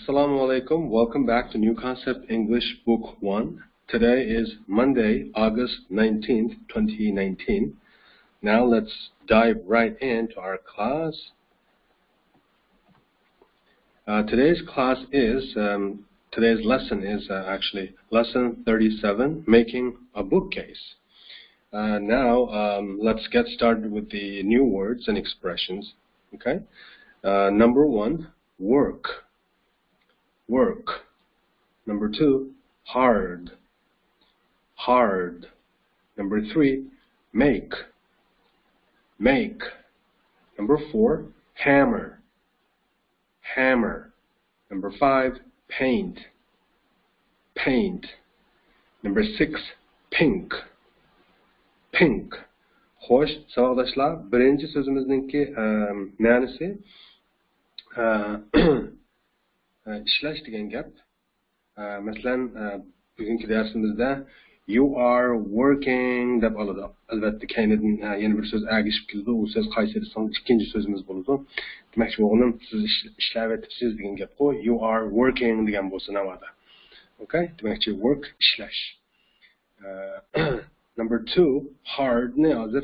Assalamu alaikum. Welcome back to New Concept English Book 1. Today is Monday, August 19th, 2019. Now let's dive right into our class. Today's lesson is actually lesson 37, Making a Bookcase. Now let's get started with the new words and expressions. Okay. Number 1, work. Work. Number 2, hard. Hard. Number 3, make. Make. Number 4, hammer. Hammer. Number 5, paint. Paint. Number 6, pink. Pink. Hoş, sağdaşlar. Birinci sözümüzdeki ma'nosi ishlash degan gap. Masalan, bugungi darsimizda you are working deb oladi. Albatta, keynidan yana bir so'z agishib keldi. U so'z qaysi desang ikkinchi so'zimiz bo'ladi. Demakchi, o'g'lim, siz ishlayapsiz degan gap-ku. You are working degan bo'lsa navada. Okay? Demakchi, work ishlash. Number 2, hard ne hozir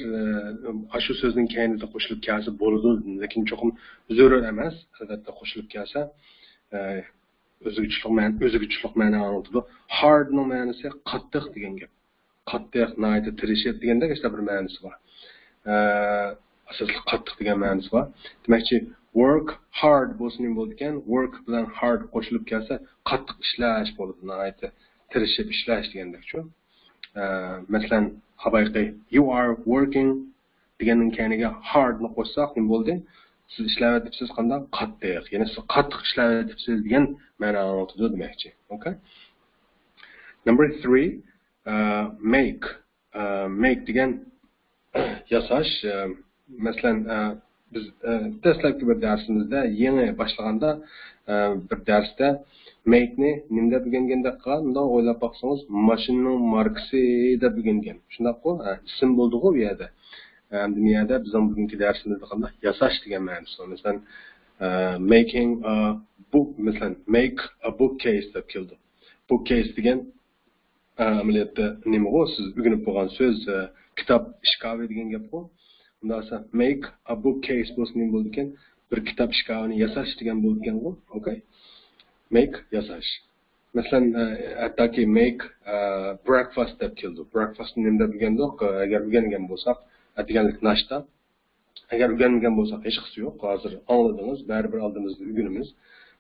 shu so'zning keynida qo'shilib kelsa bo'ladi, lekin cho'qim zarur emas. Albatta, qo'shilib kelsa o'ziga kuchliq ma'no oladi. Hard no ma'nosi qattiq degan gap. Qattiq, nayta tirishib deganda işte bir ma'nosi bor. Asosli qattiq degan ma'nosi bor. Demakchi, work hard bo'lsa nima bo'ladi ekan? Work bilan hard qo'shilib kelsa qattiq ishlash bo'ladi, nayta tirishib ishlash degandek-ku. Masalan, haqiqiy you are working deganning keyniga hard ni qo'shsak nima bo'ldi? Siz ishlayapsiz qanday? Qattiq. Ya'ni siz qattiq ishlayapsiz degan ma'noni oladi demakchi. Okay? Number 3, make. Make degan yasash. Masalan, biz dastlabki bir darsimizda yangi boshlaganda bir darsda make ni nima deb o'rganganda qilgan, unda o'ylab baqsangiz, mashinaning markasi deb o'rgangan. Shundaq-ku, ism bo'ldi-ku bu yerda. Dunyoda bizning bugungi darsimizda qanday yasash degan ma'nosi. Masalan, making a book, masalan, make a bookcase deb keldi. Bookcase degan amaliyotda nima-ku, siz o'rganib bo'lgan so'z, kitob ishkavi degan gap-ku. Unda esa make a bookcase bo'lsa nima bo'ldi ekan? Bir kitob ishkavini yasash degan bo'ldi ekan-ku. Okay? Make yasash. Masalan, hattoki make breakfast deb keldi. Breakfast nima deb o'rgandik? Agar o'rgangan bo'lsak, deganlik nashta. Agar o'rganmagan bo'lsak, hech qisi yo'q. Hozir angladingiz, baribir oldimizda o'rganamiz.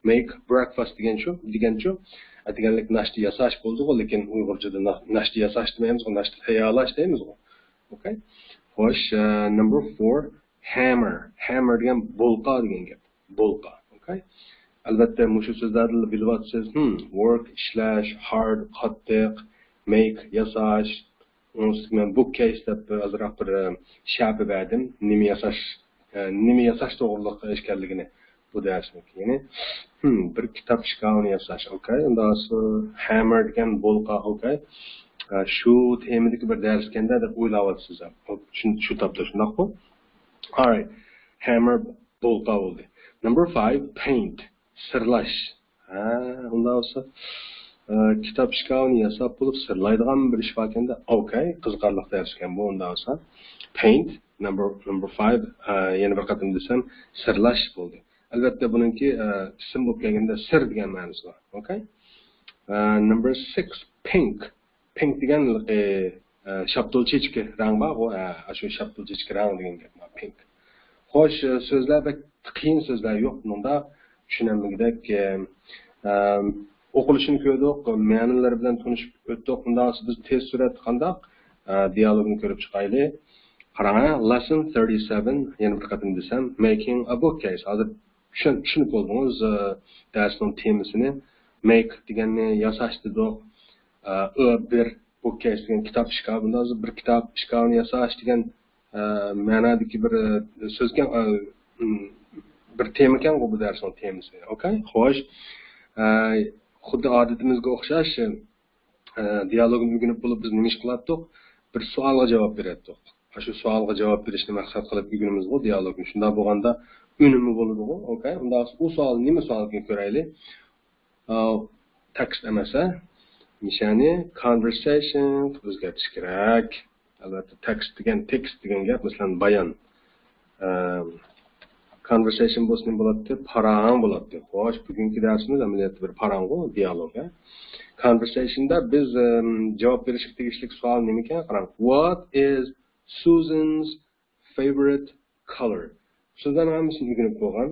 Make breakfast deganchu, deganlik nashta yasash bo'ldi-ku, lekin Uyg'urchada nashta yasash demaymiz, nashta tayyorlash deymiz. Okay? Xo'sh, number 4, hammer. Hammer degan bolqa degan gap. Bolqa. Okay? Albatta, mushu so'zlarni bilyapsiz. Work, ishlash, hard, qattiq, make, yasash. Men bookcase deb azroq bir shapi berdim. Nima yasash to'g'riliq ekanligini bu darsning. Ya'ni bir kitob ishkavini yasash. Okay? Undan so'ng hammer degan bolqa. Okay? Shu temadagi bir dars ekanda deb o'ylayapsiz. Shu topda shundaqmi? All right. Hammer bolqa bo'ldi. Number 5, paint. Sirlash. Undan so'ng kitob ishkavini yasab bo'lib sirlaydigan bir ish bor ekanda, okay, qiziqarli dars ekan bu. Undan so'ng paint, number 5, yana bir qatim desam, sirlash bo'ldi. Albatta, buningki ism bo'lib kelganda sir degan ma'nosi bor. Okay? Number 6, pink. Pink degan shaptolchichki rang bor, shu shaptolchichki rang degan gap, pink. Xo'sh, so'zlarda qiyin so'zlar yo'q bunda. Tushunamligidek o'qilishini ko'rdik, ma'nolari bilan tanishib o'tdik. Undan so'ng biz tez surat qandoq dialogni ko'rib chiqaylik. Qarang, lesson 37, yana bir qatim desam, making a bookcase. Hozir tushunib bo'ldingiz darsning temasini. Make deganni yasash dedik. Bir bookcase degan kitob ishkavi. Bundan so'ng bir kitob ishkavini yasash degan ma'nodagi bir so'zga bir tema ekan bu darsning temasi. Okay? Xo'sh, xuddi odatimizga o'xshash dialogni o'rganib bo'lib biz nima ish qilardik? Bir savolga javob berardik. Shu savolga javob berishni maqsad qilib o'rganamiz bu dialogni. Shunda bo'lganda unumi bo'ladi-ku, okay? Unda u savol nima savol ekan ko'raylik. text emasa, nishani conversation o'zgartish kerak. Albatta text degan gap, masalan, bayon. Conversation bo'lsa nima bo'ladi? Parang bo'ladi. Xo'sh, bugungi darsimiz amaliyotda bir parang'u dialog. Conversationda biz javob berishga tegishli savol nima ekan? Qarang. What is Susan's favorite color? Sizdan hammasini o'rganib qo'ygan.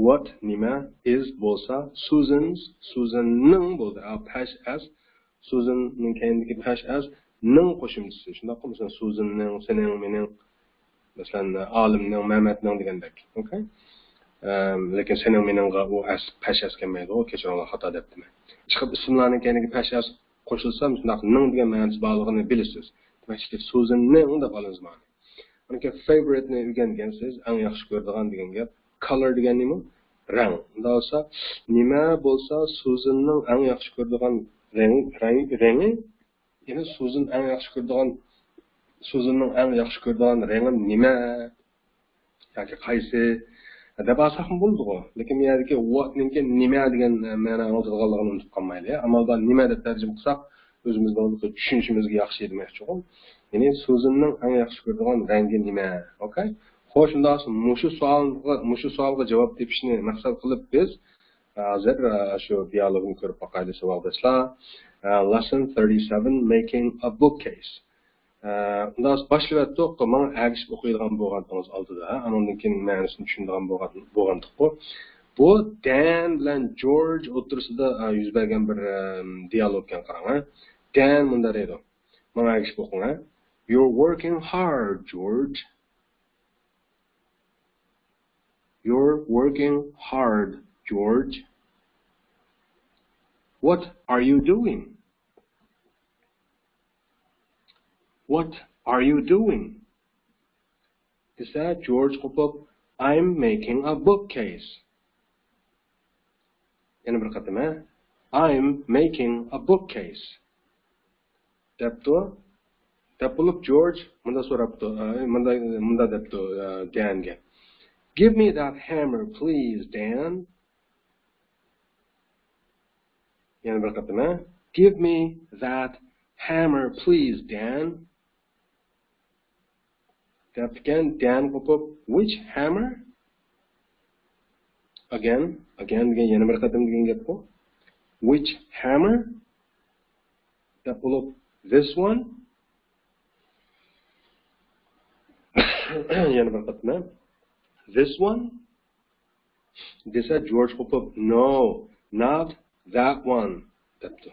What nima is bo'lsa Susan'ning bo'ldi. Past as Susan'ning kendiki past as ning qo'shimchasi. Shunday qilib, Susan'ning, sening, mening, masalan, olimning, Mehmetning degandek. Okay? Lekin sening meningga u as pashas kelmaydi. O kechiringlar, xato debdim. Chiqib ismlarning kendiki pashas qo'shilsa, shunday ning degan ma'nosi borligini bilasiz. Demak, Susan'ning deb olasiz ma'no. Unga favorite ni o'rgangansiz, eng yaxshi ko'radigan degan gap. Color degan nima? Rang. Unda bo'lsa, nima bo'lsa Susan'ning eng yaxshi ko'radigan rangi, ya'ni Susan eng yaxshi ko'radigan Susan'ning eng yaxshi ko'radigan rangi nima? Yoki qaysi? Deb olsam bo'ldi-ku. Lekin bu yerdagi what ninki nima degan ma'noni o'zgarganligini unutib qolmaylik. Amalda nima deb tarjima qilsak, o'zimizning tushunishimizga yaxshi demoqchi-ku. Ya'ni Susan'ning eng yaxshi ko'radigan rangi nima? Okay? Xo'sh, unda mushu savolga javob topishni maqsad qilib biz hozir shu dialogni ko'rib boqaylik savoldaşlar. Lesson 37 making a bookcase. Unda boshlayotdik, men agishib o'qiydigan bo'lganimiz oldida, undan keyin ma'nosini tushunadigan bo'lgandik bu. Bu Dan bilan George o'rtasida yuz bergan bir dialog ekan, qarang. Dan bunda deydi. Men agishib o'qing. You're working hard, George. You're working hard, George. What are you doing? What are you doing? Desa George qo'pib, I'm making a bookcase. Yana bir qatam, I'm making a bookcase. Debdi. Deb bo'lib George munda so'rabdi, munda debdi Danga. Give me that hammer, please, Dan. Yana bir qatam, give me that hammer, please, Dan. Again, Dan qo'pib, which hammer? Again, yana bir qatam degan gap bu. Which hammer? Deb bo'lib, this one. Yana bir qatam, this one? Desa George qo'pib, no, not that one. Debdi.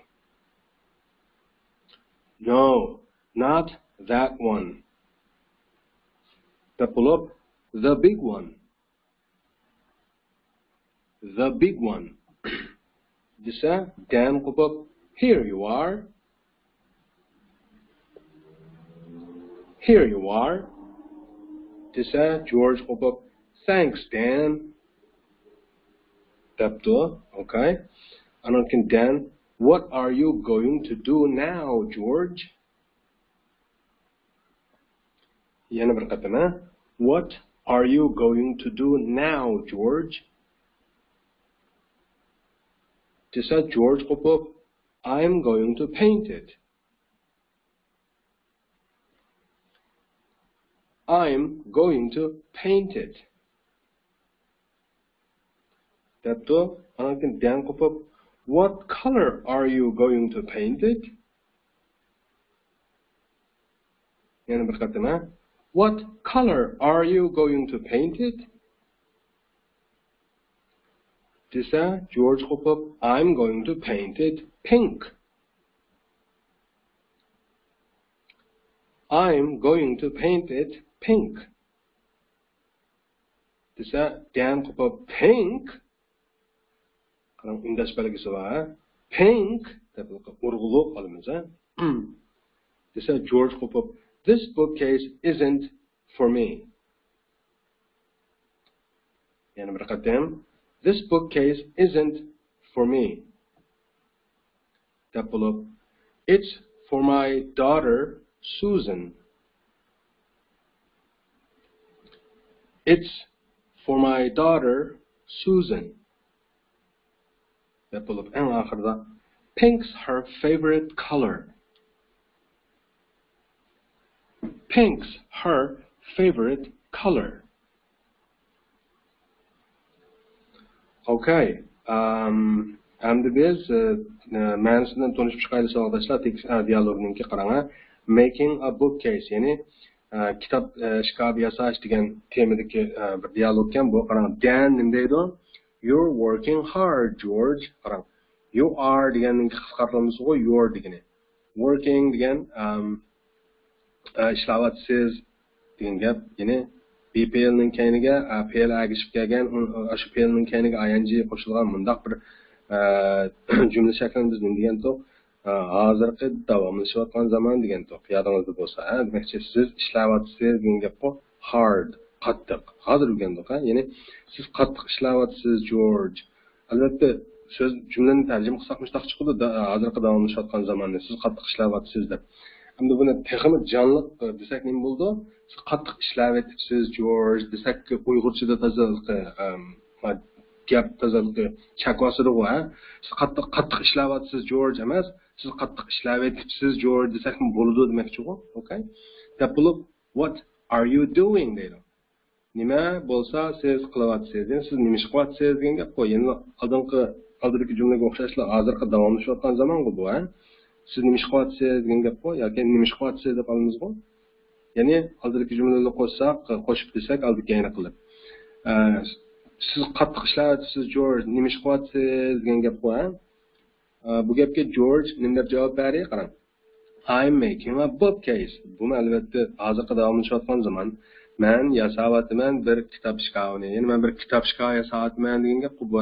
No, not that one. Deb bo'lib, the big one. The big one. Desa Dan qo'pib, here you are. Here you are. Desa George qo'pib, thanks, Dan. Debdi. Okay. Another Dan, what are you going to do now, George? Yana bir qatam, what are you going to do now, George? Desa George qo'pib, I'm going to paint it. I'm going to paint it. Debdi. Another Dan qo'pib, what color are you going to paint it? Yana bir qatam, what color are you going to paint it? Desa George qo'pib, I'm going to paint it pink. I'm going to paint it pink. Desa Dan qo'pib, pink? Indash belgisi bor. Pink deb urg'uluq olamiz, Desa George qo'pib, this bookcase isn't for me. Yana bir qatam, this bookcase isn't for me. Deb bo'lib, it's for my daughter Susan. It's for my daughter Susan. deb bo'lib eng oxirida pink's her favorite color. Pink's her favorite color. Okay. Endi biz ma'nosidan tanishib chiqaylik arkadaşlar. Dialogninki qarang. Making a bookcase, ya'ni kitap shkabi yasash degan temadagi bir dialog ekan. Bu qarang. Dan nima deydi? You're working hard, George. Qarang. You are deganning qisqartirmasi qo'y, you're degani. Working degan ishlavyapsiz degan gap, ya'ni BPL ning keyniga PL agishib kelgan, o'sha PL ning keyniga ing qo'shilgan bundaq bir jumla shaklini biz nima degan to'q hozirgi davomlashayotgan zamon degan to'q yodingizda bo'lsa, demakchi siz ishlayapsiz degan gap bu hard, qattiq. Hozir degan to'q, ya'ni siz qattiq ishlayapsiz George. Albatta so'z jumlani tarjima qilsak mustaq chiqadi, hozirgi davomlashayotgan zamonda siz qattiq ishlayapsiz deb. Endi buni texnik jonliq desak nima bo'ldi? Siz qattiq ishlayapsiz George desak uyg'urchada tozalik gap tozaligi chakvasidir ha. Siz qattiq ishlayapsiz George emas, siz qattiq ishlayapsiz George desak bo'ladi demakchi-ku. Okay? Deb bo'lib what are you doing deydi. Nima bo'lsa siz qilyapsiz, siz nima ish qilyapsiz degan gap qo'y. Endi oldingi jumlaga o'xshashla hozirgi davomlashayotgan zamon bu ha. Siz nima ish qilyapsiz degan gap qo'y yoki nima ish qilyapsiz deb olamizmi? Ya'ni oldingi jumlalarni qo'shib desak oldiga yana qilib. Siz qattiq ishlayapsiz George, nima ish qilyapsiz degan gap qo'y. Bu gapga George nima deb javob berdi? Qarang. I'm making a bookcase. Bu albatta hozirgi davomlashayotgan zamon. Men yasayapman bir kitob shkafini. Ya'ni men bir kitob shkaf yasayapman degan gap bu.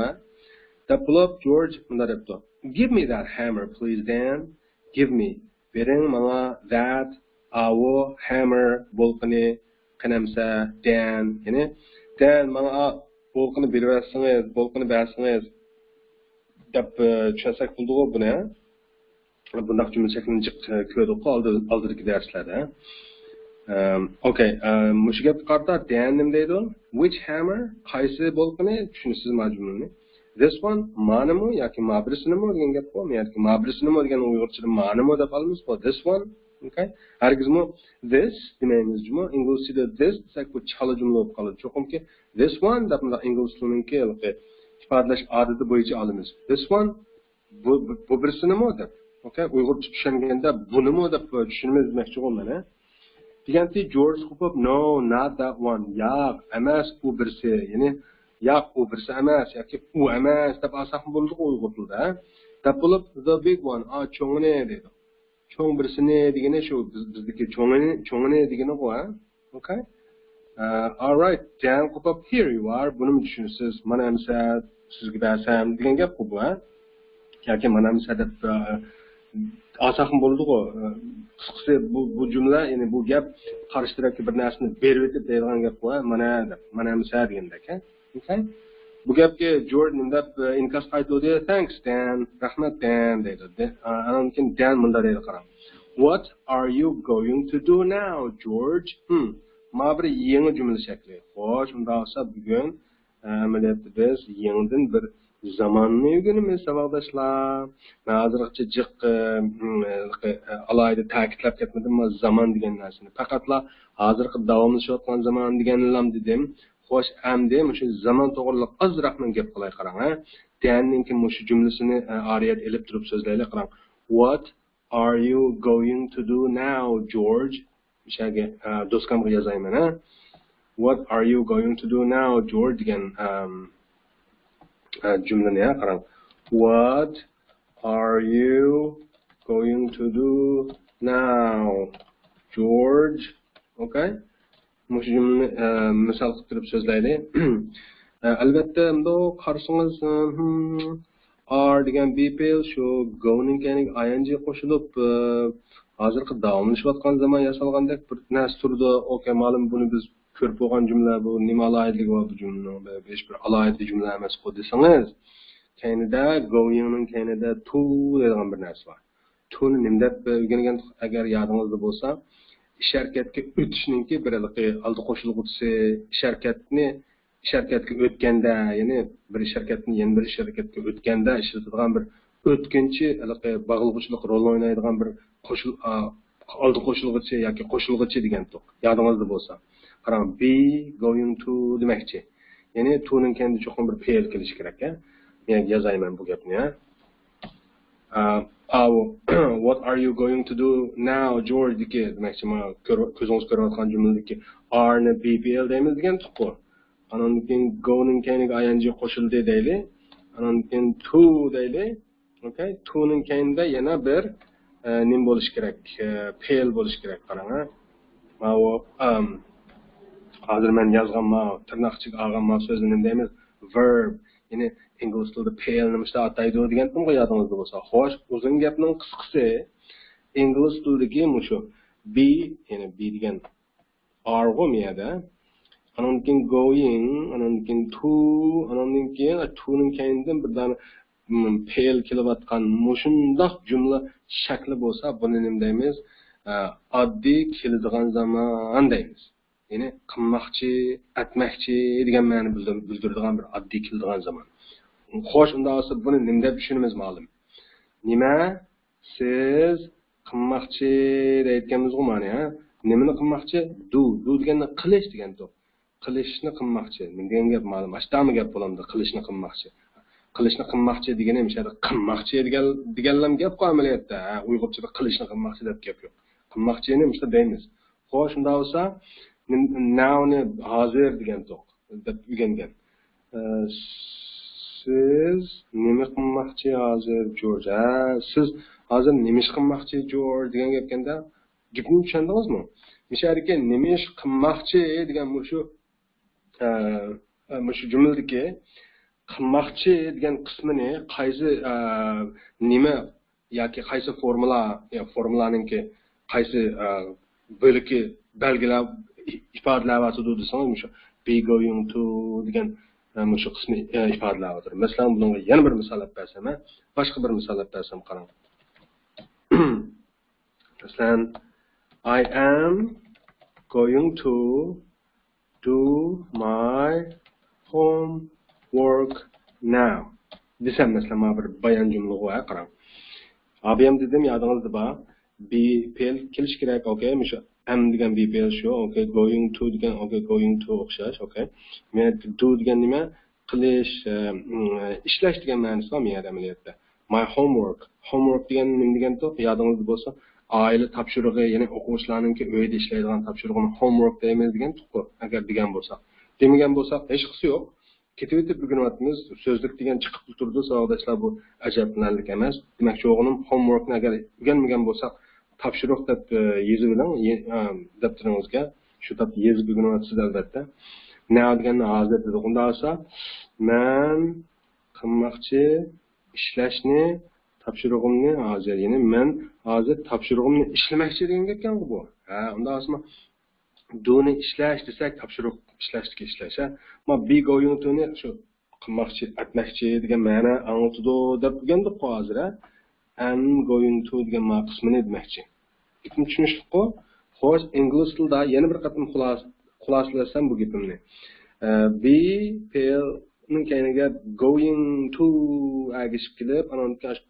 Deb bo'lib George bunday debdi. Give me that hammer, please, Dan. Give me. Bering menga that our hammer bolqini qanamsa Dan. Ya'ni Dan menga bolqini bersangiz, bolqini bersangiz deb tushunsak bo'ldi-ku buni. Bundaq jumla shaklini ko'rdik oldingi darslarda. Okay, mush gap qarta Dan nima deydi? Which hammer? Qaysi bolqini? Tushunsiz majmuni? This one manimi yoki mabrisnimi degan gap bor. Yoki mabrisnimi degan uyg'urchada manimi deb olamiz bu. This one, okay? Hargizmi this demaymiz-mi? Inglizchada this desak bu chala jumla bo'lib qoladi. Cho'qimki this one deb ingliz tilininki ifodalash odati bo'yicha olamiz. This one bu birsinimi deb. Okay? Uyg'urcha tushunganda bunimi deb tushunimiz demoqchi bo'lmana. Deganki George Hopop no, not that one. Yo'q, emas bu birsi. Ya'ni yo'q u birsi emas yoki u emas deb olsak bo'ladi uyg'ur tilida. Deb bo'lib the big one, cho'ngini deydi. Cho'ng birsini degani shu bizdagi cho'ngini degani bu, ha? Okay? All right, Dan Hopop, here you are. Buni tushunsiz. Mana hamsa sizga bersam degan gap bu, ha? Yoki mana hamsa deb olsak bo'ladi-ku. Qisqasi bu jumla, ya'ni bu gap qarshi tarafga bir narsani berib o'tib deydigan gap bu, mana deb, mana hamsa degandek, ha? Okay? Bu gapga George nimdab inkas qaytdi. Thanks Dan, rahmat Dan dedi. Anamkin Dan bunda deydi qarang. What are you going to do now, George? Ma bir yangi jumla shakli. Xo'sh, unda olsa bugun amaliyotda biz yangidan bir zamonni o'rganamiz, saboqdoshlar. Men hozirgacha jiq alayda ta'kidlab ketmadim, zaman degan narsani. Faqatla hozirgi davomlashayotgan zaman deganlam dedim. Xo'sh, endi shu zamon to'g'riliq ozroq men gap qilay qarang, ha. Danning shu jumlasini oriyat elib turib so'zlaylik qarang. What are you going to do now, George? Mishaga do'skamga yozayman, ha. What are you going to do now, George degan jumlani qarang. What are you going to do now, George? Okay? Mush jumlani misol qilib turib so'zlaylik. Albatta, bunda qarasangiz are degan BPL shu going kening ing qo'shilib hozirgi davomlashayotgan zamon yasalgandek bir narsa turdi. Okay, ma'lum buni biz ko'rib bo'lgan jumla bu nima alohidligi bor bu jumla? Hech bir alohida jumla emas bu desangiz, keyinida going keyinida to degan bir narsa bor. To ni nima deb o'rgangan agar yodingizda bo'lsa, ish harakatga o'tishninki birligi oldi qo'shilg'uchisi ish harakatni ish harakatga o'tganda, ya'ni bir ish harakatni yana bir ish harakatga o'tganda ishlatiladigan bir o'tkinchi bog'lg'uchilik rol o'ynaydigan bir oldi qo'shilg'ichi yoki qo'shilg'ichi degan to'q. Yodingizda bo'lsa. Qarang, be going to demakchi. Ya'ni to'ning kendi cho'qim bir fe'l kelishi kerak, a? Men yozayman bu gapni, a? What are you going to do now, George? Demakchi, men ko'zingiz ko'rayotgan jumladagi are ni be fe'l deymiz degan to'q. Andan keyin go ning keyiniga ing qo'shildi deyli. Andan keyin to deyli. Okay? To ning keyinda yana bir nim bo'lish kerak, fe'l bo'lish kerak. Qarang, ha. Hozir men yozgan tirnoqchiga olgan so'zni nima deymiz? Verb. Ya'ni ingliz tilida fe'l nima ishda ataydi degan to'g'ri yodingizda bo'lsa. Xo'sh, uzun gapning qisqasi ingliz tilidagi shu be, ya'ni be degan are g'omiyada. Andan keyin going, andan keyin to, andan keyin to ning keyinidan bir dona fe'l kelayotgan mushundoq jumla shakli bo'lsa, buni nima deymiz? Oddiy keladigan zamon deymiz. Ya'ni qilmoqchi, atmoqchi degan ma'ni bildiradigan bir oddiy keladigan zaman. Xo'sh, unda bo'lsa buni nima deb tushunamiz ma'lum? Nima siz qilmoqchi deyotganimiz-ku ma'ni, ha? Nimani qilmoqchi? Do deganda qilish degan to'p. Qilishni qilmoqchi. Men degan gap ma'lum. Ashdami gap bo'lamdi, qilishni qilmoqchi. Qilishni qilmoqchi degani hemshada qilmoqchi deganlam gap qo amaliyotda. Uyg'urchada qilishni qilmoqchi deb gap yo'q. Qilmoqchini hemshada deymiz. Xo'sh, shunda bo'lsa nowni hozir degan to'q deb o'rgangan. Siz nima qilmoqchi hozir, George? Siz hozir nima ish qilmoqchi, George degan gapganda gapni tushundingizmi? Misharga nima ish qilmoqchi degan shu jumladagi qilmoqchi degan qismini qaysi nima yoki qaysi formulaninki qaysi bo'liki belgilab ifodalayotdi desangiz, shu be going to degan shu qismi ifodalayotdi. Masalan, bunga yana bir misol bersam, boshqa bir misol bersam qarang. Masalan, I am going to do my homework now. Desam masalan, men bir bayon jumla qo'ya qarang. Abiyam dedim, yodingizda bor. Be fe'l kelish kerak, okay? Misha am degan be fe'l shu, okay? Going to degan, okay, going to o'xshash, okay? Men do degan nima? Qilish, ishlash degan ma'nosi bor men amaliyotda. My homework degan nima degan to'q, yodingizda bo'lsa, oila topshirig'i, ya'ni o'quvchilarningki uyda ishlaydigan topshirig'ini homework deymiz degan to'q. Agar degan bo'lsa, demagan bo'lsa, hech qisi yo'q. Ketib o'tib o'rganyapmiz. So'zlik degan chiqib turdi, savodashlar bu ajablanarlik emas. Demakchi o'g'lim homeworkni agar o'rganmagan bo'lsa, topshiriq deb yozib bilan daftaringizga shu deb yozib o'rganyapsiz albatta. Now deganni hozir dedi. Unda bo'lsa, men qilmoqchi ishlashni topshirig'imni hozir, ya'ni men hozir topshirig'imni ishlamoqchi degan gapkan bu. Unda bo'lsa do'ni ishlash desak, topshiriq ishlashga ishlash. Ma be going to ni shu qilmoqchi, atmoqchi degan ma'no anglatadi deb o'rgandik hozir. Am going to degan ma'no qismini demoqchi. Gapni tushunishdi-ku. Xo'sh, ingliz tilida yana bir qatim xulosalasam bu gapimni. Be fe'l ning keyiniga going to agishib kelib, ana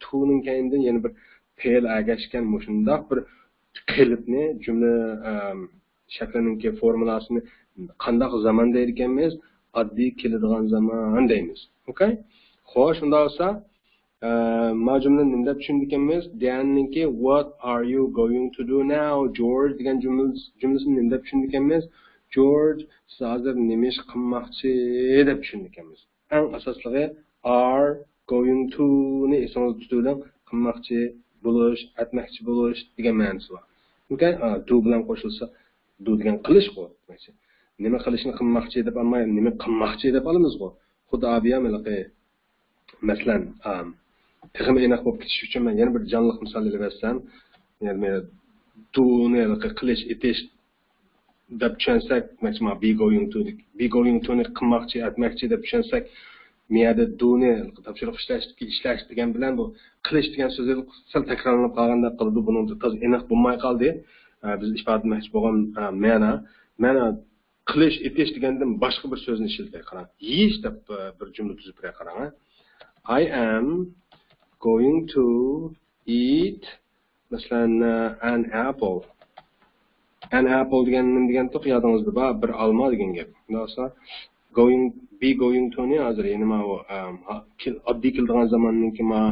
to ning keyinidan yana bir fe'l agashgan shundoq bir qilibni jumla shaklininki formulasini qandaq zaman deydi ekanmiz? Oddiy keladigan zaman deymiz. Okay? Xo'sh, unda bo'lsa, ma jumlani nima deb tushundik ekanmiz? Deyaninki what are you going to do now, George degan jumlasini nima deb tushundik ekanmiz? George, siz hozir nima ish qilmoqchi deb tushundik ekanmiz. Eng asosligi are going to ni esingizda tutib qilmoqchi bo'lish, aytmoqchi bo'lish degan ma'nosi bor. Okay? Do bilan qo'shilsa do degan qilish bu. Nima qilishni qilmoqchi deb olmay, nima qilmoqchi deb olamiz bu. Xudo abiyam masalan, texnik aniq bo'lib ketish uchun men yana bir jonli misollar bersam, ya'ni do ni qilish, etish deb tushunsak, masalan, be going to ni qilmoqchi, aytmoqchi deb tushunsak, miyada do ni topshiriq ishlash degan bilan bu qilish degan so'zlar sal takrorlanib qolganda qildi, buni to'g'ri aniq bo'lmay qoldi. Biz ifodamoqchi bo'lgan ma'no qilish etish degandan boshqa bir so'zni ishlatay qarang. Yeyish deb bir jumla tuzib beray qarang. I am going to eat masalan an apple. An apple degan nima degan to'q yodingizda bor, bir olma degan gap. Bo'lsa be going to ni hozir endi ma oddiy keladigan zamonninki ma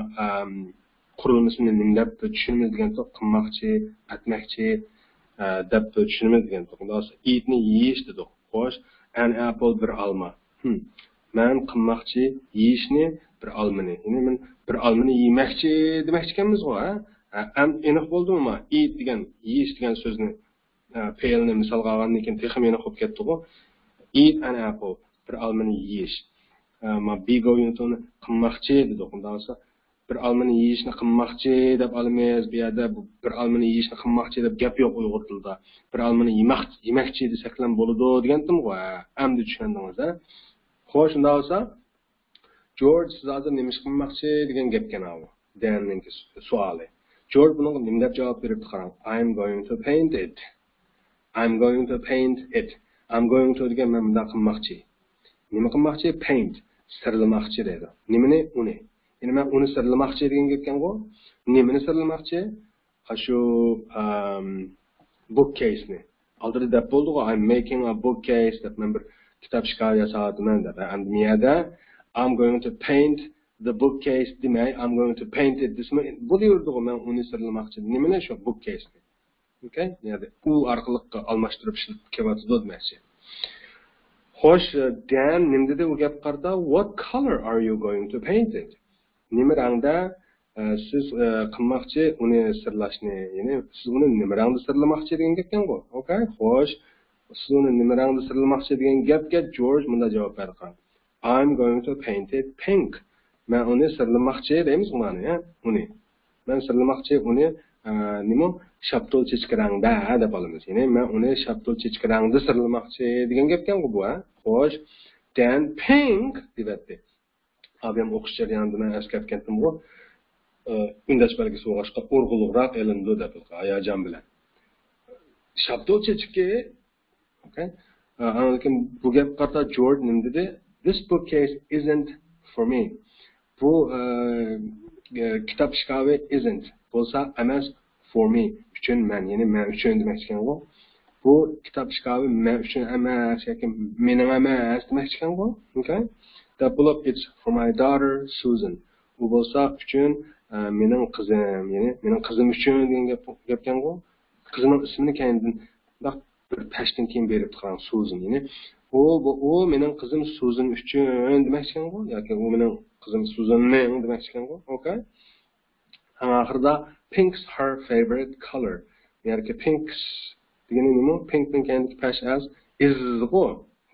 qurilmasini nimlab tushunmaydigan to'q qilmoqchi, atmoqchi deb tushunmaydigan to'q. Bo'lsa eatni yeyish dedik. Xo'sh, an apple bir olma. Men qilmoqchi yeyishni bir olmani. Ya'ni men bir olmani yemoqchi demoqchi ekanmiz-ku, ha? Aniq bo'ldimi? Eat degan, yeyish degan so'zni fe'lni misolga olgandan keyin texnik aniq bo'lib ketdi-ku. Eat an apple, bir olmani yeyish. Ma be going to qilmoqchi dedik. Unda bo'lsa bir olmani yeyishni qilmoqchi deb olmaymiz. Bu yerda bir olmani yeyishni qilmoqchi deb gap yo'q uyg'ur tilida. Bir olmani yemoqchi desak ham bo'ladi degandim-ku. Endi tushundingiz, ha? Xo'sh, unda bo'lsa George siz hozir nima ish qilmoqchi degan gapgan bu. Danning savoli. George bunga nima deb javob beribdi qarang. I'm going to paint it. I'm going to paint it. I'm going to degan men bunday qilmoqchi. Nima qilmoqchi? Paint. Sirlamoqchi dedi. Nimani? Uni. Endi men uni sirlamoqchi degan gapgan-ku. Nimani sirlamoqchi? Shu bookcase ni. Oldida deb bo'ldi-ku. I'm making a bookcase deb men bir kitob shkaf yasadim deb. And miyada I'm going to paint the bookcase demay, I'm going to paint it this way. Bu deyurdu men uni sirlamoqchi. Nimani shu bookcase ni. Okay? Yani u orqali almashtirib ishlatib kelyapti demoqchi. Xo'sh, Dan nima dedi u gap qarda? What color are you going to paint it? Nima rangda siz qilmoqchi uni sirlashni, ya'ni siz uni nima rangda sirlamoqchi degan gapkan-ku. Okay? Xo'sh, siz uni nima rangda sirlamoqchi degan gapga George bunda javob berdi. I'm going to paint it pink. Men uni sirlamoqchi deymiz buni, uni. Men sirlamoqchi uni nima shaptol chechki rangda deb olamiz. Ya'ni men uni shaptol chechki rangda sirlamoqchi degan gapkan-ku bu, ha? Xo'sh, then pink debdi. Abim o'qish jarayonida men eslatgandim bu. Undash belgisi o'qishga urg'uluqroq elindi deb hayajon bilan. Shaptol chechki, okay? Lekin bu gap qarta George nima dedi? This bookcase isn't for me. Bu kitob shkafi isn't. Bo'lsa emas for me. Uchun men, ya'ni men uchun demak ekan-ku. Bu kitob shkafi men uchun emas, yoki mening emas demak ekan-ku. Okay? That bo'lib it's for my daughter Susan. Bu bo'lsa uchun mening qizim, ya'ni mening qizim uchun degan gapkan-ku. Qizining ismini keyindan bir tashdan keyin berib turgan Susan, ya'ni o mening qizim Susan uchun demak ekan-ku, yoki u mening qizim Susanning demak ekan-ku. Okay? Oxirida pink's her favorite color. Ya'ni pink's degani nima? Pinkning kendiki pash as is go.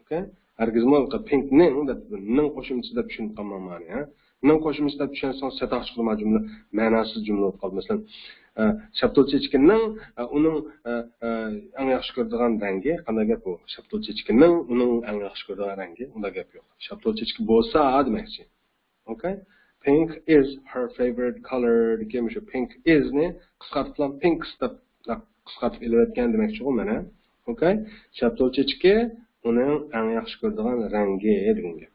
Okay? Hargizmi pinkning deb ning qo'shimchasi deb tushunib qolman ma'ni, ha? Ning qo'shimchasi deb tushunsangiz satoq chiqma jumla, ma'nosiz jumla bo'lib qoldi. Masalan, shaptol chechkining uning eng yaxshi ko'radigan rangi qanday gap bu? Shaptol chechkining uning eng yaxshi ko'radigan rangi, unda gap yo'q. Shaptol chechki bo'lsa demakchi. Okay? Pink is her favorite color degan shu pink is ni qisqartirib pinks deb qisqartib elayotgan demakchi u mana. Okay? Shaptol chechki uning eng yaxshi ko'radigan rangi degan gap.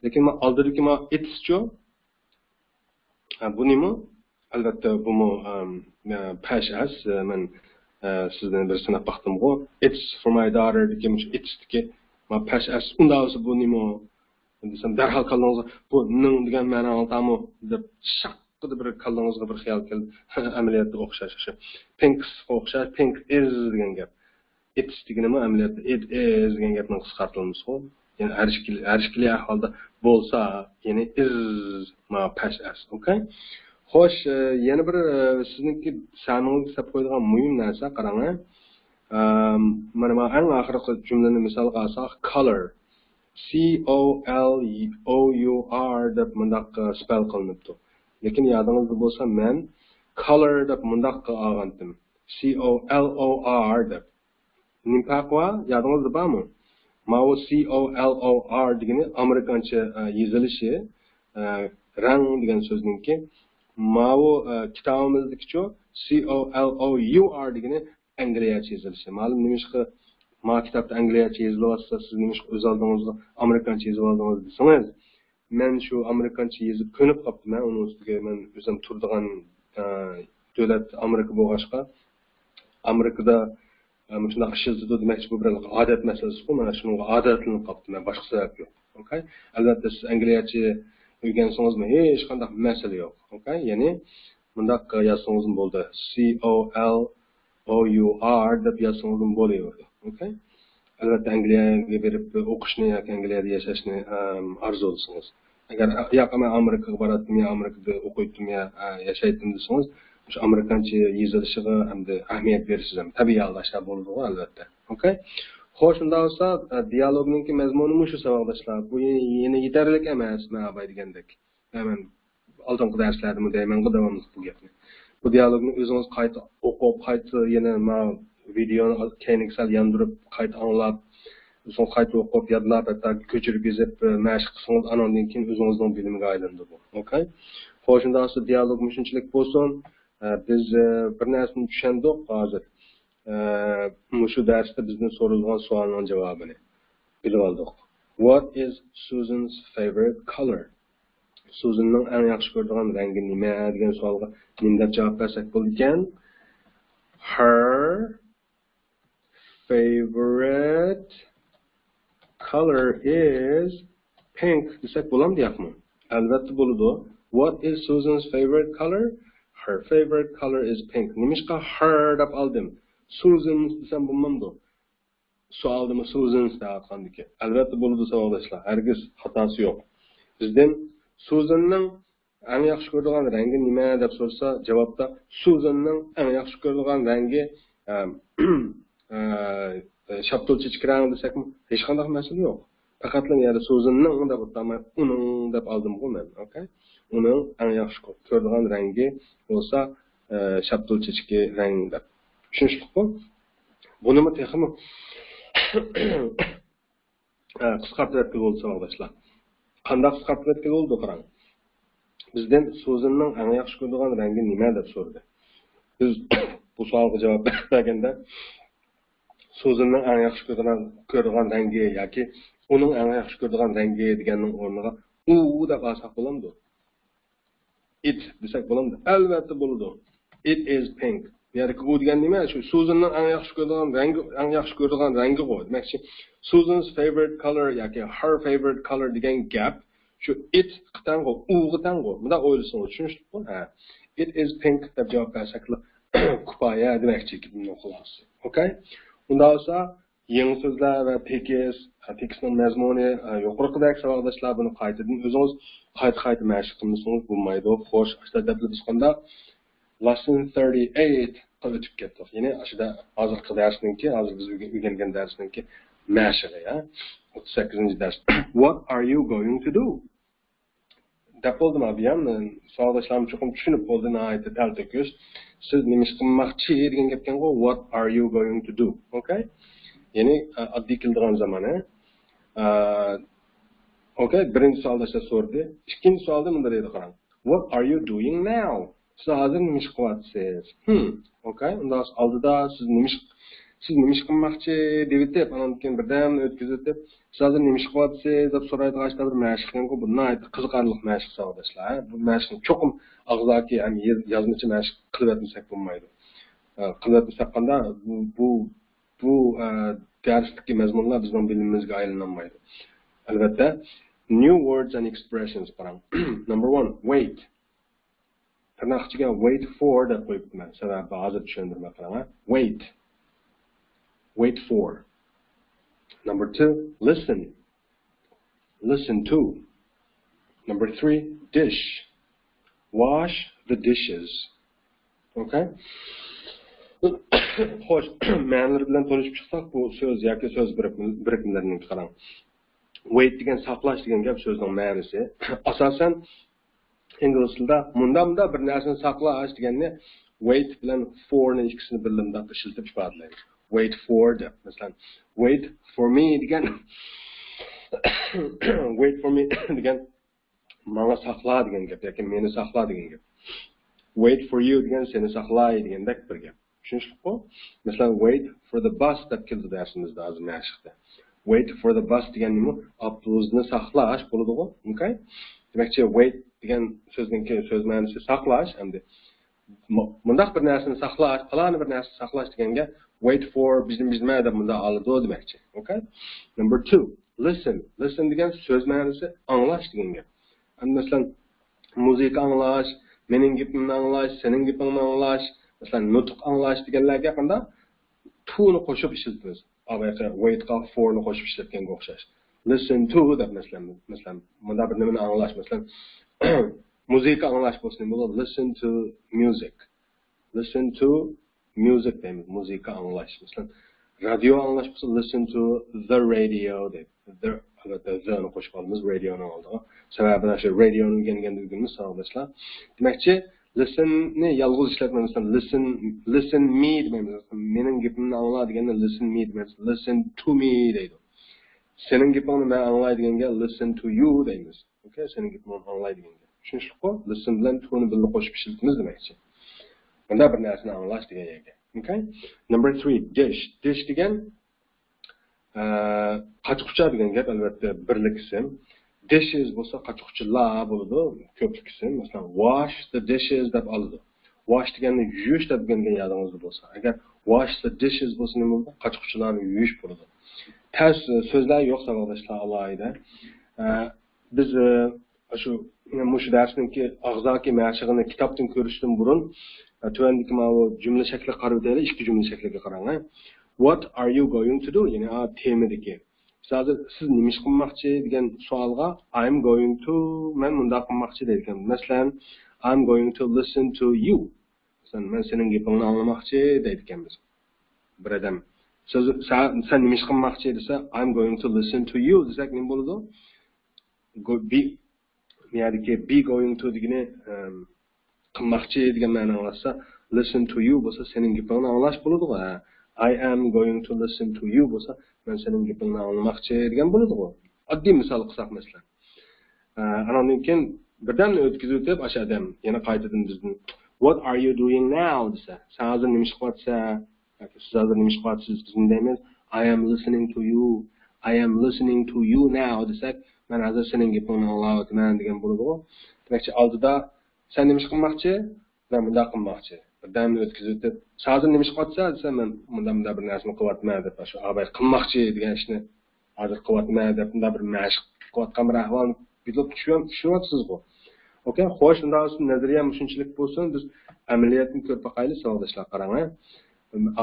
Lekin men oldidagi men it's-chu bu nima? Albatta bu pash as men sizdan bir sinab baxtim-ku. It's for my daughter degan it's deki men pash as unda bo'lsa bu nima? Desam darhol qaldingizga bu ning degan ma'no oltami deb shaqqida bir qaldingizga bir xayol keldi. Amaliyotda o'xshash shu. Pinks o'xshash, pink is degan gap. It's deganimi amaliyotda it is degan gapning qisqartirilmasi-ku. Ya'ni arshkili ahvolda bo'lsa, ya'ni is ma pash as, okay? Xo'sh, yana bir sizniki saningizga sab qo'yadigan muhim narsa qarang. Mana men eng oxirgi jumlani misolga olsak, color. C-O-L-O-U-R deb mundaq spell qilinibdi. Lekin yodingizda bo'lsa men color deb mundaq olgandim. C-O-L-O-R deb. Nima farqi yodingizda bormi? Mana C-O-L-O-R degani amerikancha yozilishi rang degan so'zningki mana kitobimizdagi C-O-L-O-U-R degani angliyacha yozilishi. Ma'lum nimishqa ma kitobda angliyacha yozilyapsa, siz nima o'z oldingizga amerikancha yozib oldingiz desangiz, men shu amerikancha yozib ko'nib qolibman, uni ustiga men o'zim turadigan davlat Amerika bo'lg'achqa, Amerikada shunday ishildi demakchi bu bir odat masalasi-ku, mana shunga odatlanib qolibman, boshqa sabab yo'q. Okay? Albatta siz angliyacha o'rgansangizmi, hech qanday masala yo'q. Okay? Ya'ni bundaq yozsangiz bo'ldi. COLOUR deb yozsangiz bo'laveradi. Okay? Albatta Angliyaga berib o'qishni yoki Angliyada yashashni arzulasangiz. Agar yo'q men Amerikaga boradim yo Amerikada o'qiydim yo yashaydim desangiz, o'sha amerikancha yozilishiga hamda ahamiyat berishsiz ham tabiiy aldashlar bo'ladi albatta. Okay? Xo'sh, unda bo'lsa dialogning mazmuni shu savoldoshlar. Bu yana yetarli emas, men abay degandek. Men oldingi darslarda deyman, davomli bu gapni. Bu dialogni o'zingiz qayta o'qib, qayta yana videoni keyingisal yandırıp qayta anlab, so'ng qayta o'qib, yodlab, hatto ko'chirib yozib, mashq qilsangiz, anondan keyin o'zingizning bilimiga aylandi bu. Okay? Xo'sh, unda bo'lsa dialog shunchalik bo'lsin. Biz bir narsani tushundik hozir. Shu darsda bizning so'ralgan savolning javobini bilib oldik. What is Susan's favorite color? Susanning eng yaxshi ko'radigan rangi nima degan savolga nima deb javob bersak bo'lgan? Her favorite color is pink desak bo'lamdi yo'qmi? Albatta bo'ladi. What is Susan's favorite color? Her favorite color is pink. Nimishqa her deb oldim. Susan desam bo'lmamdi. Savolda Susan deb aytgandiki. Albatta bo'ladi savoldoshlar. Hargiz xatosi yo'q. Bizdan Susanning eng yaxshi ko'radigan rangi nima deb so'rasa, javobda Susanning eng yaxshi ko'radigan rangi shaptul chichik rang desakmi, hech qanday masala yo'q. Faqat yana Susanning deb o'tmay, uning deb oldim men, okay? Uning eng yaxshi ko'radigan rangi bo'lsa shaptul chichik rang deb. Tushunishlikmi? Buni texmi qisqartirib bo'lsa o'g'lashlar. Qanday qisqartirib bo'ldi qarang. Bizdan Susanning eng yaxshi ko'radigan rangi nima deb so'radi. Biz bu savolga javob berganda Susanning eng yaxshi ko'radigan rangi yoki uning eng yaxshi ko'radigan rangi deganning o'rniga u deb olsak bo'lamdi. It desak bo'lamdi. Albatta bo'ladi. It is pink. Yani u degan nima? Shu Susanning eng yaxshi ko'radigan rangi qo'y. Demakchi Susan's favorite color yoki her favorite color degan gap shu it qitang'o, u qitang'o. Bunda o'ylasangiz tushunishlikmi? Ha. It is pink deb javob bersaklar kifoya demakchi bundan xulosa. Okay? Unda bo'lsa yangi so'zlar va tekstning mazmuni yuqoridagi savoldoshlar buni qaytadan o'zingiz qayta mashq qilmasangiz bo'lmaydi. Xo'sh, ashta deb aytganda lesson 38 o'tib ketdik. Ya'ni ashida hozirgi darsningki, hozir biz o'rgangan darsningki mashqi, ya. 38-dars. What are you going to do? Deb bo'ldim abi, yani savoldoshlarni cho'qim tushunib bo'ldi, nihoyatda taltako'z. Siz nima qilmoqchi degan gapga what are you going to do? Okay? Ya'ni oddiy keladigan zamoni. Okay, birinchi savoldoshlar so'rdi. Ikkinchi savolda bunda deydi qarang. What are you doing now? Siz hozir nima qilyapsiz? Okay, undan oldida siz nima qilmoqchi deb anan keyin birdan o'tkazib siz hozir nima qilyapsiz deb so'raydigan bir mashqni bu nihoyatda qiziqarli mashq savoldoshlar. Bu mashqni cho'qim og'zaki ham yozmachi mashq qilib o'tmasak bo'lmaydi. Qilib o'tmasak qanda bu darsdagi mazmunlar bizning bilimimizga aylanmaydi. Albatta, new words and expressions qarang. Number 1, wait. Tarnaqchiga wait for deb qo'yibman. Sababi hozir tushuntirma qarang. Wait. Wait for. Number 2, listen. Listen to. Number 3, dish. Wash the dishes. Okay? Xo'sh, ma'nolar bilan tanishib chiqsak, bu so'z yoki so'z birikmalarining qarang. Wait degan saqlash degan gap so'zning ma'nosi. Asosan ingliz tilida munda bir narsani saqlash deganni wait bilan for ning ikkisini birlamda ishlatib ifodalaydi. Wait for deb. Masalan, wait for me degan wait for me degan menga saqla degan gap yoki meni saqla degan gap. Wait for you degan seni saqlay degandek bir gap. Tushunishliku? Masalan, wait for the bus deb keldi darsimizda hozir mana chiqdi. Wait for the bus degan nima? Avtobusni saqlash bo'ladi-ku. Okay? Demakchi wait degan so'zning so'z ma'nosi saqlash hamda bundaq bir narsani saqlash, falon bir narsani saqlash deganga wait for bizma deb bunda oladi demakchi. Okay? Number 2, listen. Listen degan so'z ma'nosi anglash deganga. Masalan, musiqa anglash, mening gapimni anglash, sening gapingni anglash, masalan, nutq anglash deganlarga qanda to'ni qo'shib ishlatamiz. Avayqa wait qa for ni qo'shib ishlatganga o'xshash. Listen to deb masalan, bunda bir nimani anglash, masalan, musiqa anglash bo'lsa bo'ladi. Listen to music. Listen to music deymiz. Musiqa anglash. Masalan, radio anglash bo'lsa listen to the radio deb. The ni qo'shib olamiz radioni oldiga. Sababi shu radioni o'rganganligimiz sabablar. Demakchi, listen ni yolg'iz ishlatmaymiz. Listen me deymiz. Mening gapimni angla deganda listen me deymiz. Listen to me deydi. Sening gapingni men anglaydi deganga listen to you deymiz. Okay, sening gapingni anglaydi deganga. Tushunishliku? Listen bilan to'ni birga qo'shib ishlatamiz demakchi. Bunda bir narsani anglash degan yerga. Okay? Number 3, dish. Dish degan qachiqcha degan gap albatta birlik ism. Dishes bo'lsa qachiqchilar bo'ladi, ko'plik ism. Masalan, wash the dishes deb oladi. Wash degani yuvish deb bilgan yodingizda bo'lsa. Agar wash the dishes bo'lsa nima bo'ladi? Qachiqchilarni yuvish bo'ladi. Tez so'zlar yo'q savoldoshlar alohida. Biz shu darsniki og'zaki mashig'ini kitobdan ko'rishdan burun tuvandagi mana jumla shakli qarab o'taylik, ikki jumla shakliga qarang. What are you going to do? Ya'ni temadagi. Siz nima ish qilmoqchi degan savolga I'm going to men bunda qilmoqchi deydigan. Masalan, I'm going to listen to you. Men sening gapingni anglamoqchi deydiganmiz. Bir odam sen nima ish qilmoqchi desa I'm going to listen to you desak nima bo'ladi? Be going to degani qilmoqchi degan ma'no olsa, listen to you bo'lsa sening gapingni anglash bo'ladi-ku. I am going to listen to you bo'lsa, men sening gapingni anglamoqchi degan bo'ladi-ku. Oddiy misol qilsak masalan. Anondan keyin birdan o'tkazib o'tib, o'sha odam yana qaytadan bizning what are you doing now desa, sen hozir nima ish qilyapsan? Yoki siz hozir nima ish qilyapsiz? Biz deymiz, I am listening to you. I am listening to you now desak, men hozir sening gapingni anglayapman degan bo'ladi-ku. Demakchi oldida sen nima ish qilmoqchi? Men bunda qilmoqchi. Birdan o'tkazib o'tib, sen hozir nima ish qilyapsan desa, men bunda bir narsani qilyapman deb shu abay qilmoqchi degan ishni hozir qilyapman deb bunda bir mashq qilyapgan bir ahvolni bilib tushunyapsiz-ku. Okay, xo'sh, undan so'ng nazariya shunchalik bo'lsin, biz amaliyotni ko'rib boqaylik, savoldoshlar qarang.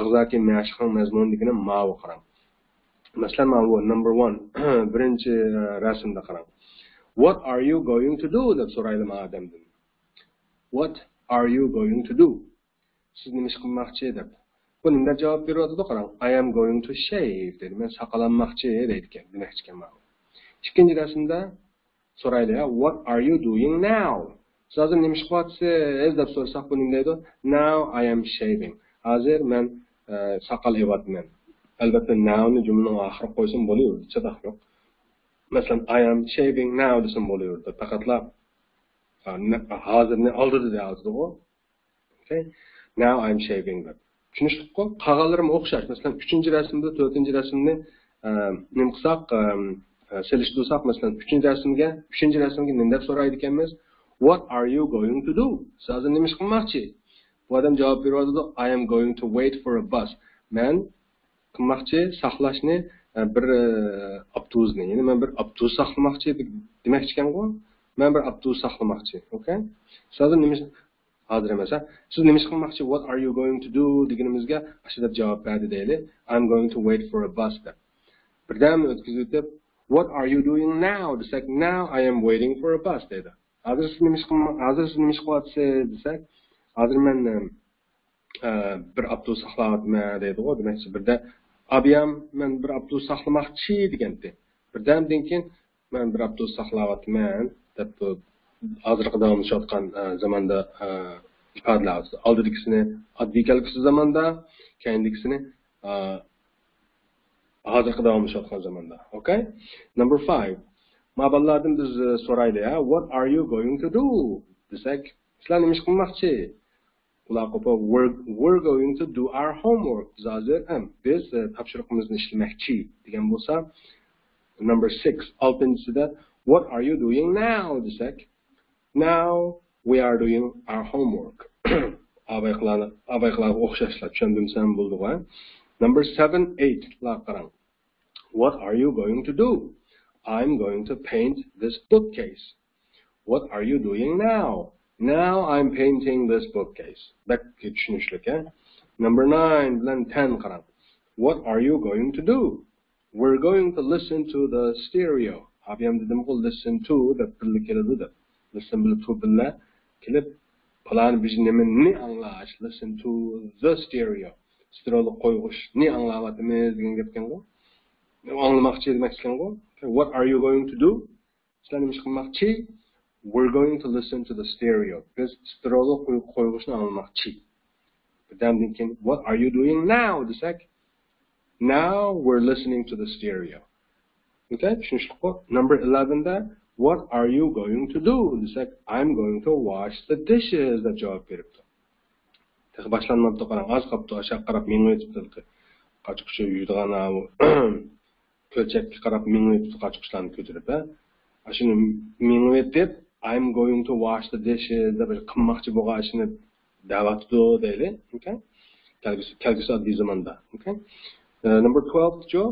Og'zaki mashqning mazmunligini ma'lum qarang. Masalan, mana bu number 1 birinchi rasmda qarang. What are you going to do deb so'raydi odamdan. What are you going to do? Siz nima ish qilmoqchi deb. Bu nima javob beradi qarang. I am going to shave dedi. Men saqlanmoqchi deydigan, demakchi ekan mana. Ikkinchi rasmda so'raydi, what are you doing now? Siz hozir nima ish qilyapsiz deb so'rasak bu nima deydi? Now I am shaving. Hozir men saqal evatman. Albatta now ni jumlaning oxiriga qo'ysam bo'laveradi, chatoq yo'q. Masalan, I am shaving now desam bo'laveradi. Faqatlar hozirni oldida deyapti-ku. Okay? Now I am shaving deb. Tushunishliku? Qog'ozlarim o'xshash. Masalan, 3-rasmda 4-rasmni nima qilsak, selishtirsak, masalan, 3-rasmga nima deb so'raydi ekanmiz? What are you going to do? Siz hozir nima ish qilmoqchi? Bu odam javob beradi, I am going to wait for a bus. Men qilmoqchi saqlashni bir avtobusni, ya'ni men bir avtobus saqlamoqchi demoqchi ekan-ku. Men bir avtobus saqlamoqchi, okay? Siz hozir nima hozir emas, siz nima ish qilmoqchi? What are you going to do deganimizga ashada javob berdi deylik. I'm going to wait for a bus deb. Birdan o'tkazib o'tib, what are you doing now desak, now I am waiting for a bus dedi. Hozir siz nima ish qilyapsiz desak, hozir men bir avtobus saqlayapman deydi-ku. Demakchi birda abiyam men bir avtobus saqlamoqchi degandi. Birdandan keyin men bir avtobus saqlayapman deb hozirgi davomlashayotgan zamonda ifodalayapti. Oldingisini oddiy kelgusi zamonda, keyingisini hozirgi davomlashayotgan zamonda. Okay? Number 5. Maballardan biz so'raylik, what are you going to do? Desak, sizlar nima ish qilmoqchi? We're going to do our homework. Biz tapşırıqımızı işlemekçi degan bo'lsa, number 6 6-da what are you doing now desek, now we are doing our homework. Abayqlar o'xshashlar tushundimsan bo'ldi-ku. Number 7 8 la qarang. What are you going to do? I'm going to paint this bookcase. What are you doing now? Now I'm painting this bookcase. Back tushunishlik. Number 9 bilan 10 qarang. What are you going to do? We're going to listen to the stereo. Abiyam dedim-ku listen to deb birlik keladi deb. Listen to billa kelib plan biznemni anglash. Listen to the stereo. Stereolik qo'yg'ish ni anglayapmiz degan gap ekan-ku. Anglamoqchi demak ekan-ku. What are you going to do? Sizlar nima qilmoqchi? We're going to listen to the stereo. Biz stereolik qo'yg'ishni anglamoqchi. Birdan keyin what are you doing now desak, now we're listening to the stereo. Okay? Number 11-da what are you going to do desak, I'm going to wash the dishes deb javob beribdi. Boshlanmabdi qarang, oz qolibdi, o'sha qarab menga aytibdi. Qochqishni yuydigan ko'lchakka qarab menga aytibdi, qochqishlarni ko'tarib, shuni menga aytib, I'm going to wash the dishes deb qilmoqchi bo'lgan ishni da'vatdi deyli. Okay? Kelgusi oddiy zamonda. Okay? Number 12 Joe,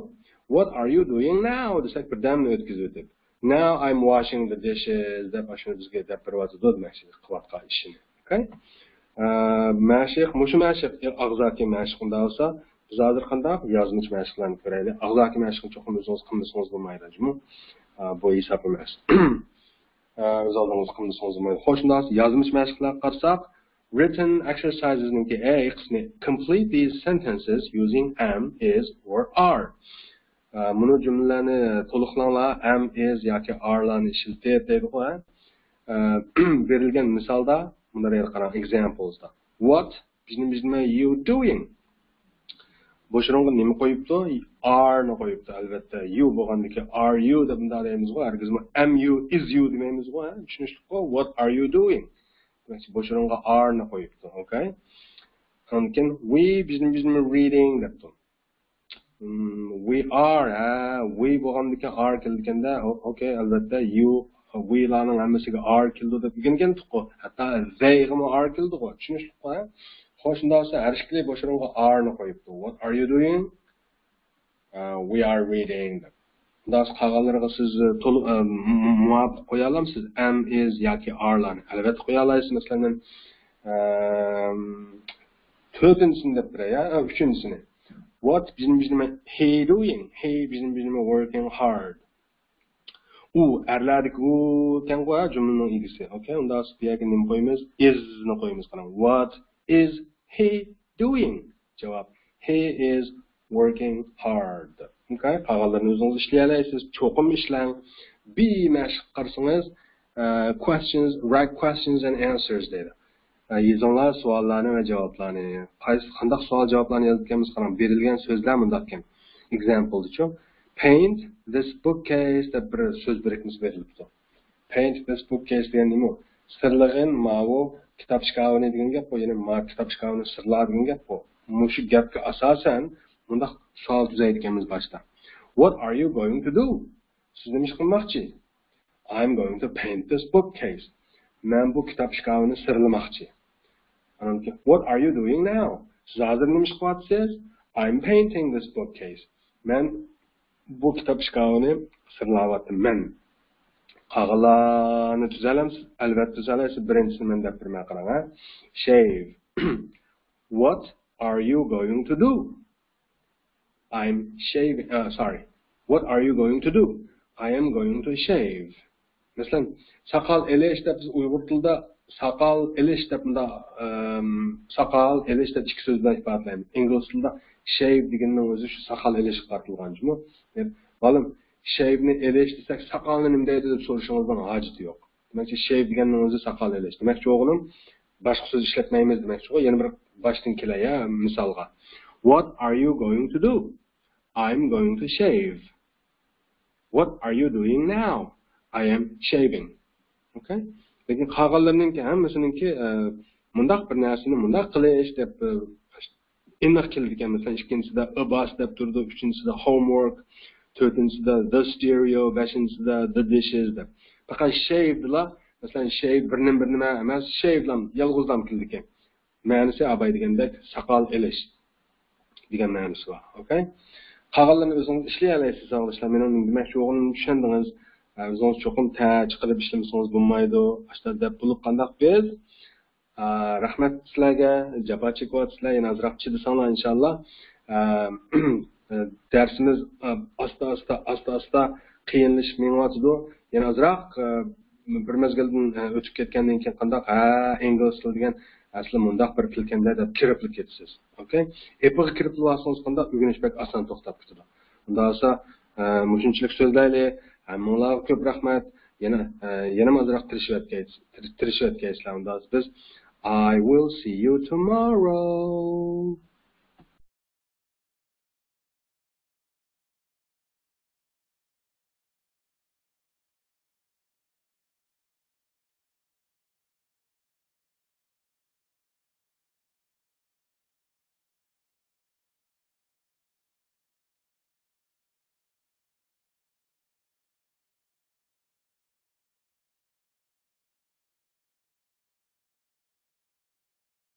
what are you doing now desak, birdamni o'tkazib o'tib. Now I'm washing the dishes deb shuni bizga deb beribdi demakchi qilayotgan ishini. Okay? Mashq, mushu mashq, og'zaki mashq unda bo'lsa, biz hozir qanday yozmish mashqlarni ko'raylik. Og'zaki mashqni cho'qim o'zingiz qilmasangiz bo'lmaydi, bu hisob emas. O'z oldingiz qilmasangiz bo'lmaydi. Xo'sh, unda yozmish mashqlarga qarasak, written exercises ninki qismi complete these sentences using am, is or are. Buni jumlalarni to'liqlanglar am, is yoki are larni ishlatib deydi-ku. Berilgan misolda bunlarga qarang, examples da. What bizning you doing? Boshronga nima qo'yibdi? Are ni qo'yibdi. Albatta, you bo'lgandiki are you deb bunday deymiz-ku. Hargizmi am you, is you demaymiz-ku. Tushunishlik-ku. What are you doing? Demak, boshronga are ni qo'yibdi. Okay? Lekin we bizning reading debdi. We are, we bo'lgandiki are kelganda, okay, albatta you we larning hammasiga are keldi deb degangan-ku. Hatto they ham are keldi-ku. Tushunishlik-ku. Xo'sh, unda esa har ikkala boshronga are ni qo'yibdi. What are you doing? We are reading. Unda qolganlarga siz muvofiq qo'ya olamsiz. Am, is yoki are larni. Albatta qo'ya olasiz. Masalan, 4-sini deb beray, 3-sini. What bizning he doing? He bizning working hard. U erlardik u ekan-ku jumlaning egisi. Okay, unda buyoqqa nima qo'yamiz? Is ni qo'yamiz. Qarang. What is he doing? Javob: he is working hard. Okay, qolganlarni o'zingiz ishlay olasiz. Cho'qim ishlang. Mashq qilsangiz questions, write questions and answers deydi. Yozinglar savollarni va javoblarni. Qanday savol javoblarni yozganmiz qarang. Berilgan so'zlar bunday ekan. Example-chi. Paint this bookcase deb bir so'z birikmasi berilibdi. Paint this bookcase degan nima? Sirlig'in ma'vu kitob shkafini degan gap bu. Ya'ni ma kitob shkafini sirlar degan gap bu. Mushu gapga asosan bunda savol tuzayotganmiz boshda. What are you going to do? Siz nima qilmoqchi? I'm going to paint this bookcase. Men bu kitob shkafini sirlamoqchi. What are you doing now? Siz hozir nima qilyapsiz? I'm painting this bookcase. Men bu kitob shkafini sirlayapman. Qog'larni tuzalamiz. Albatta tuzalaysiz. Birinchisini men deb birma qarang. Shave. What are you going to do? I'm shaving. Sorry. What are you going to do? I am going to shave. Masalan, soqol elish deb biz Uyg'ur tilida soqol elish deb bunda soqol elish deb ikki so'z bilan ifodalaymiz. Ingliz tilida shave deganning o'zi shu soqol elish qartilganmi? Ma'lum, shave'ni elish desak, soqolni nima deydi deb so'rashingizdan hojati yo'q. Demakki, shave deganning o'zi soqol elish. Demakki, o'g'lim, boshqa so'z ishlatmaymiz demakchi. Yana bir boshdan kelaya misolga. What are you going to do? I'm going to shave. What are you doing now? I am shaving. Okay? Lekin qolganlarninki hammasininki mundaq bir narsani mundaq qilish deb aniq keldi ekan. Masalan, ikkinchisida abas deb turdi, uchinchisida homework, to'rtinchisida the stereo, beshinchisida the dishes deb. Faqat shave'dilar, masalan, shave bir nima emas, shave'lam yolg'izlam keldi ekan. Ma'nosi abay degandek soqol elish degan ma'nosi bor. Okay? Qolganlarni o'zingiz ishlay olasiz, sog'lishlar. Men uning demoqchi tushundingiz. O'zingiz cho'qim chiqarib ishlamasangiz bo'lmaydi. Ashta deb bo'lib qandaq biz rahmat sizlarga, jafo chekyapsizlar. Yana ozroq chidasanglar inshaalloh. Darsimiz asta qiyinlashib menyapti. Yana ozroq bir mezgildan o'tib ketgandan keyin qandaq ingliz tili degan asli mundaq bir tilkanda deb kirib ketasiz. Okay? Epiga kirib olsangiz qandaq o'rganish bek oson to'xtab ketadi. Unda esa mushunchalik so'zlaylik. Hammalarga ko'p rahmat. Yana ozroq tirishib o'tgaysizlar. Unda biz I will see you tomorrow.